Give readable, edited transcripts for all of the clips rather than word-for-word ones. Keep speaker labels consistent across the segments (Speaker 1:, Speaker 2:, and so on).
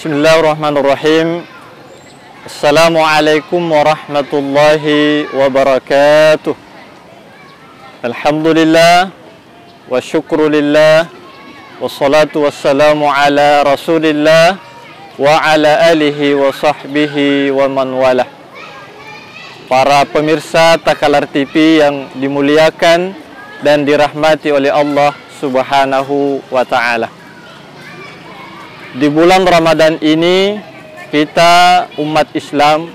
Speaker 1: Bismillahirrahmanirrahim. Assalamualaikum warahmatullahi wabarakatuh. Alhamdulillah wa syukrulillah wassalatu wassalamu ala rasulillah wa ala alihi wa sahbihi wa man walah. Para pemirsa Takalar TV yang dimuliakan dan dirahmati oleh Allah Subhanahu wa ta'ala. Di bulan Ramadan ini kita umat Islam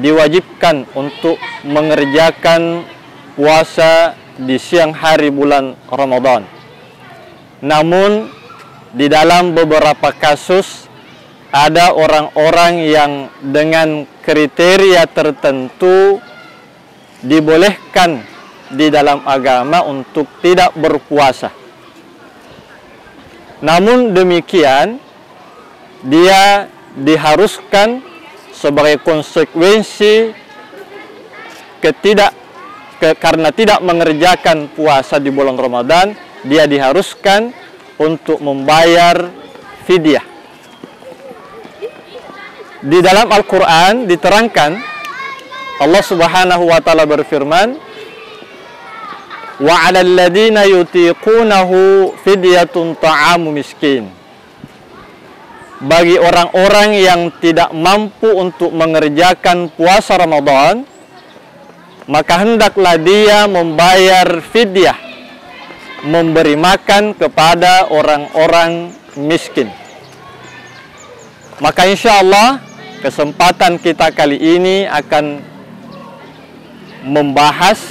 Speaker 1: diwajibkan untuk mengerjakan puasa di siang hari bulan Ramadan. Namun di dalam beberapa kasus ada orang-orang yang dengan kriteria tertentu dibolehkan di dalam agama untuk tidak berpuasa. Namun demikian, dia diharuskan sebagai konsekuensi karena tidak mengerjakan puasa di bulan Ramadan, dia diharuskan untuk membayar fidyah. Di dalam Al-Quran diterangkan, Allah Subhanahu wa ta'ala berfirman, wa 'alal ladzina yutiqunahu fidyatun ta'amu miskin. Bagi orang-orang yang tidak mampu untuk mengerjakan puasa Ramadan, maka hendaklah dia membayar fidyah, memberi makan kepada orang-orang miskin. Maka insya Allah kesempatan kita kali ini akan membahas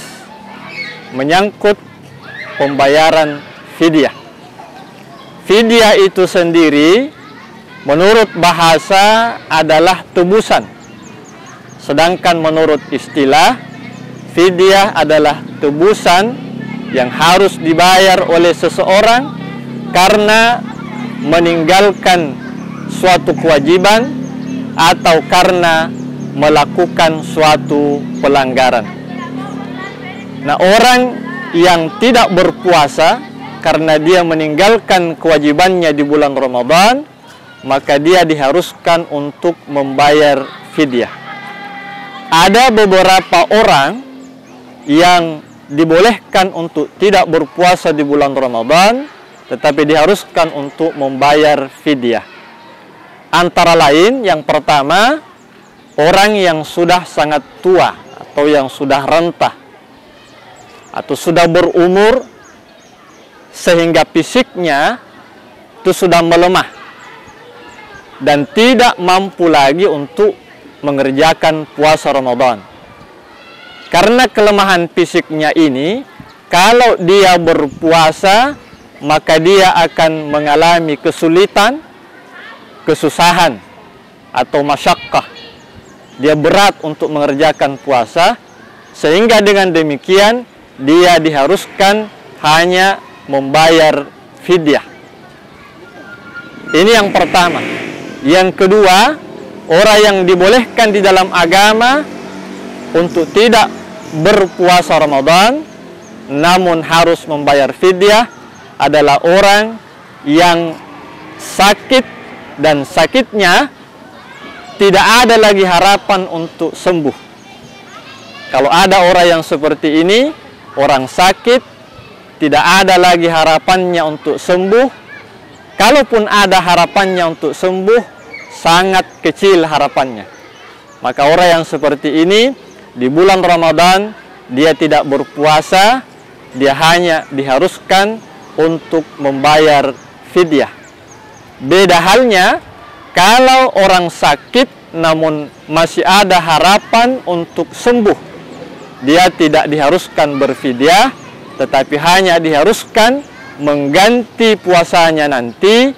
Speaker 1: menyangkut pembayaran fidyah. Fidyah itu sendiri menurut bahasa adalah tebusan. Sedangkan menurut istilah, fidyah adalah tebusan yang harus dibayar oleh seseorang karena meninggalkan suatu kewajiban atau karena melakukan suatu pelanggaran. Nah, orang yang tidak berpuasa karena dia meninggalkan kewajibannya di bulan Ramadan, maka dia diharuskan untuk membayar fidyah. Ada beberapa orang yang dibolehkan untuk tidak berpuasa di bulan Ramadan, tetapi diharuskan untuk membayar fidyah. Antara lain, yang pertama, orang yang sudah sangat tua atau yang sudah renta atau sudah berumur sehingga fisiknya itu sudah melemah dan tidak mampu lagi untuk mengerjakan puasa Ramadan. Karena kelemahan fisiknya ini, kalau dia berpuasa, maka dia akan mengalami kesulitan, kesusahan, atau masyakkah. Dia berat untuk mengerjakan puasa, sehingga dengan demikian, dia diharuskan hanya membayar fidyah. Ini yang pertama. Yang kedua, orang yang dibolehkan di dalam agama untuk tidak berpuasa Ramadan namun harus membayar fidyah adalah orang yang sakit dan sakitnya tidak ada lagi harapan untuk sembuh. Kalau ada orang yang seperti ini, orang sakit, tidak ada lagi harapannya untuk sembuh. Kalaupun ada harapannya untuk sembuh, sangat kecil harapannya. Maka orang yang seperti ini, di bulan Ramadan, dia tidak berpuasa, dia hanya diharuskan untuk membayar fidyah. Beda halnya, kalau orang sakit, namun masih ada harapan untuk sembuh, dia tidak diharuskan berfidyah, tetapi hanya diharuskan mengganti puasanya nanti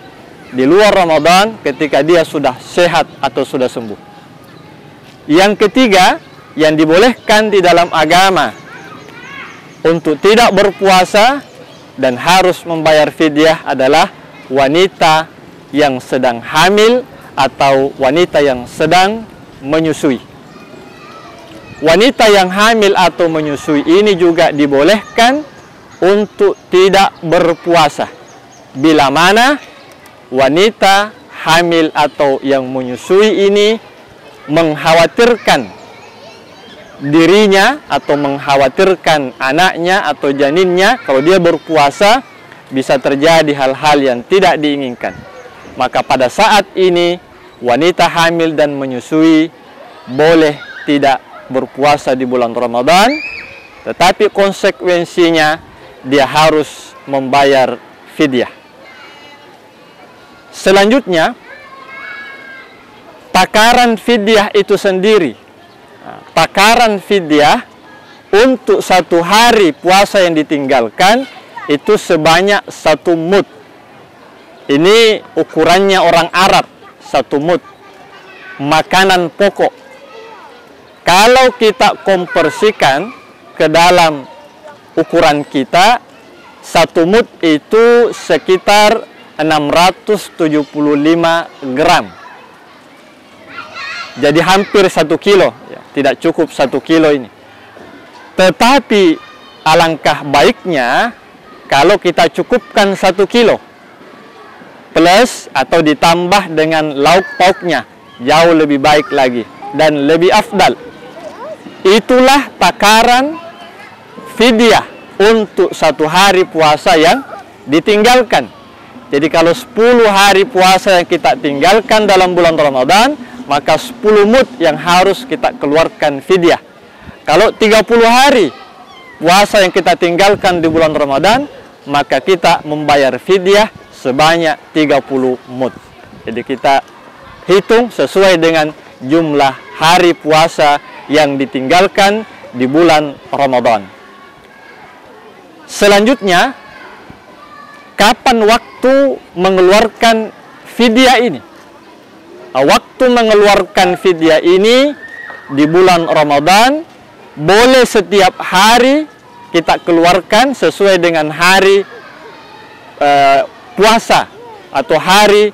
Speaker 1: di luar Ramadan ketika dia sudah sehat atau sudah sembuh. Yang ketiga, yang dibolehkan di dalam agama untuk tidak berpuasa dan harus membayar fidyah adalah wanita yang sedang hamil atau wanita yang sedang menyusui. Wanita yang hamil atau menyusui ini juga dibolehkan untuk tidak berpuasa bila mana wanita hamil atau yang menyusui ini mengkhawatirkan dirinya atau mengkhawatirkan anaknya atau janinnya, kalau dia berpuasa bisa terjadi hal-hal yang tidak diinginkan. Maka pada saat ini wanita hamil dan menyusui boleh tidak berpuasa di bulan Ramadan, tetapi konsekuensinya dia harus membayar fidyah. Selanjutnya, takaran fidyah itu sendiri. Takaran fidyah untuk 1 hari puasa yang ditinggalkan itu sebanyak 1 mud. Ini ukurannya orang Arab, 1 mud. Makanan pokok. Kalau kita konversikan ke dalam ukuran kita, 1 mud itu sekitar 675 gram. Jadi hampir 1 kilo, ya, tidak cukup 1 kilo ini. Tetapi alangkah baiknya kalau kita cukupkan 1 kilo plus atau ditambah dengan lauk pauknya, jauh lebih baik lagi dan lebih afdal. Itulah takaran fidyah untuk 1 hari puasa yang ditinggalkan. Jadi kalau 10 hari puasa yang kita tinggalkan dalam bulan Ramadan, maka 10 mud yang harus kita keluarkan fidyah. Kalau 30 hari puasa yang kita tinggalkan di bulan Ramadan, maka kita membayar fidyah sebanyak 30 mud. Jadi kita hitung sesuai dengan jumlah hari puasa yang ditinggalkan di bulan Ramadan. Selanjutnya, kapan waktu mengeluarkan fidyah ini? Waktu mengeluarkan fidyah ini di bulan Ramadan, boleh setiap hari kita keluarkan sesuai dengan hari puasa atau hari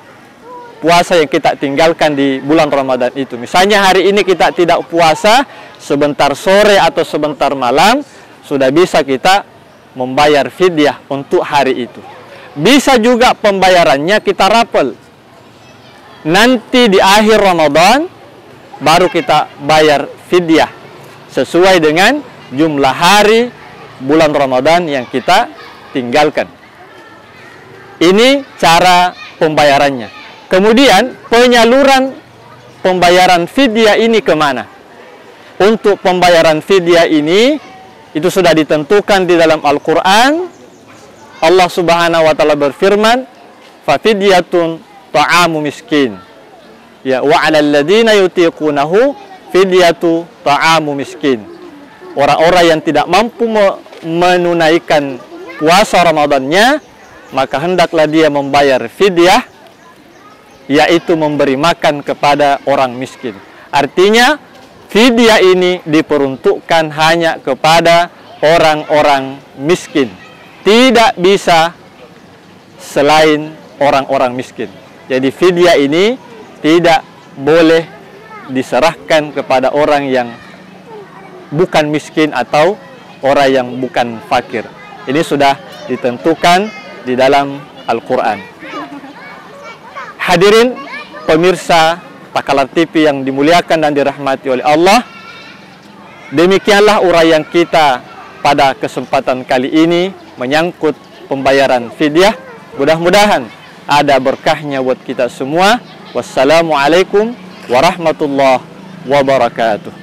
Speaker 1: puasa yang kita tinggalkan di bulan Ramadan itu. Misalnya hari ini kita tidak puasa, sebentar sore atau sebentar malam sudah bisa kita membayar fidyah untuk hari itu. Bisa juga pembayarannya kita rapel. Nanti di akhir Ramadan baru kita bayar fidyah sesuai dengan jumlah hari bulan Ramadan yang kita tinggalkan. Ini cara pembayarannya. Kemudian penyaluran pembayaran fidyah ini kemana? Untuk pembayaran fidyah ini itu sudah ditentukan di dalam Al-Quran. Allah Subhanahu wa Ta'ala berfirman, "Fafidyatun ta'amu miskin." Ya, wa 'alal ladzina yutiqunahu fidyatu ta'amu miskin. Orang-orang yang tidak mampu menunaikan puasa Ramadannya, maka hendaklah dia membayar fidyah, yaitu memberi makan kepada orang miskin. Artinya, fidyah ini diperuntukkan hanya kepada orang-orang miskin. Tidak bisa selain orang-orang miskin. Jadi fidyah ini tidak boleh diserahkan kepada orang yang bukan miskin atau orang yang bukan fakir. Ini sudah ditentukan di dalam Al-Quran. Hadirin pemirsa Takalar TV yang dimuliakan dan dirahmati oleh Allah, demikianlah uraian kita pada kesempatan kali ini menyangkut pembayaran fidyah. Mudah-mudahan ada berkahnya buat kita semua. Wassalamualaikum warahmatullahi wabarakatuh.